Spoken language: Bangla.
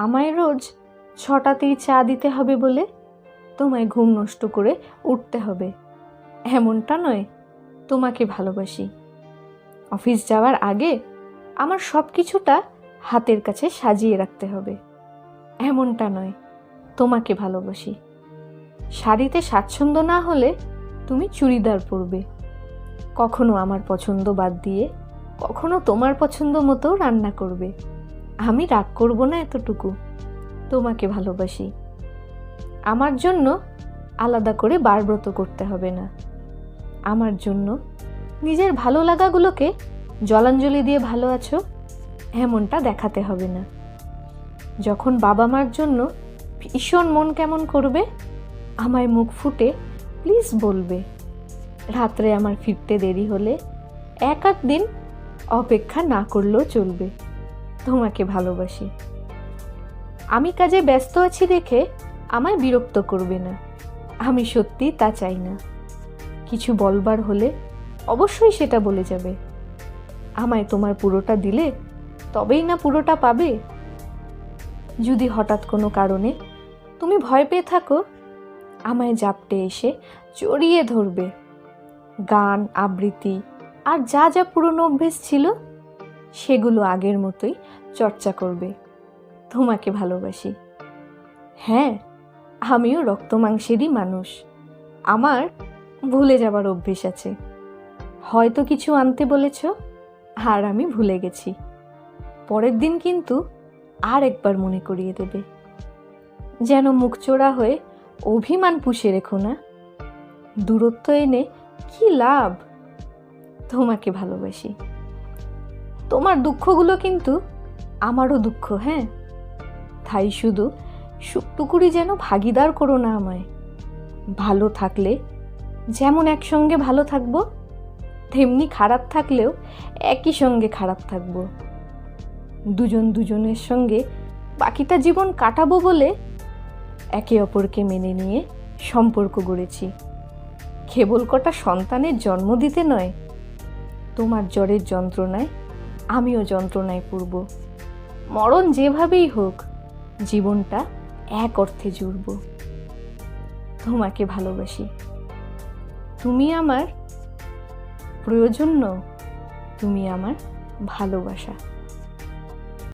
আমায় রোজ 6টাতেই চা দিতে হবে বলে তোমায় ঘুম নষ্ট করে উঠতে হবে, এমনটা নয়। তোমাকে ভালোবাসি। অফিস যাওয়ার আগে আমার সব কিছুটা হাতের কাছে সাজিয়ে রাখতে হবে, এমনটা নয়। তোমাকে ভালোবাসি। শাড়িতে স্বাচ্ছন্দ্য না হলে তুমি চুড়িদার পরবে। কখনো আমার পছন্দ বাদ দিয়ে কখনো তোমার পছন্দ মতো রান্না করবে। আমি রাগ করব না এতটুকু। তোমাকে ভালোবাসি। আমার জন্য আলাদা করে বারব্রত করতে হবে না। আমার জন্য নিজের ভালো লাগাগুলোকে জলাঞ্জলি দিয়ে ভালো আছো এমনটা দেখাতে হবে না। যখন বাবা মার জন্য ভীষণ মন কেমন করবে, আমায় মুখ ফুটে প্লিজ বলবে। রাত্রে আমার ফিরতে দেরি হলে 1-8 দিন অপেক্ষা না করলেও চলবে। তোমাকে ভালোবাসি। আমি কাজে ব্যস্ত আছি দেখে আমায় বিরক্ত করবে না। আমি সত্যি তা চাই না। কিছু বলবার হলে অবশ্যই সেটা বলে যাবে। আমায় তোমার পুরোটা দিলে তবেই না পুরোটা পাবে। যদি হঠাৎ কোনো কারণে তুমি ভয় পেয়ে থাকো, আমায় জাপটে এসে জড়িয়ে ধরবে। গান, আবৃত্তি আর যা যা পুরনো অভ্যেস ছিল সেগুলো আগের মতোই চর্চা করবে। তোমাকে ভালোবাসি। হ্যাঁ, আমিও রক্ত মাংসেরই মানুষ। আমার ভুলে যাবার অভ্যেস আছে। হয়তো কিছু আনতে বলেছ আর আমি ভুলে গেছি। পরের দিন কিন্তু আর একবার মনে করিয়ে দেবে। যেন মুখচোরা হয়ে অভিমান পুষে রেখো না। দূরত্ব এনে কি লাভ? তোমাকে ভালোবাসি। তোমার দুঃখগুলো কিন্তু আমারও দুঃখ। হ্যাঁ, তাই শুধু সুখটুকুরি যেন ভাগিদার করো না আমায়। ভালো থাকলে যেমন একসঙ্গে ভালো থাকবো, তেমনি খারাপ থাকলেও একই সঙ্গে খারাপ থাকবো। দুজন দুজনের সঙ্গে বাকিটা জীবন কাটাবো বলে একে অপরকে মেনে নিয়ে সম্পর্ক গড়েছি। কেবল কটা সন্তানের জন্ম দিতে নয়, তোমার জ্বরের যন্ত্রণায় আমিও যন্ত্রণায় পড়ব। মরণ যেভাবেই হোক, জীবনটা এক অর্থে জুড়ব। তোমাকে ভালোবাসি। তুমি আমার প্রয়োজন নও, তুমি আমার ভালোবাসা।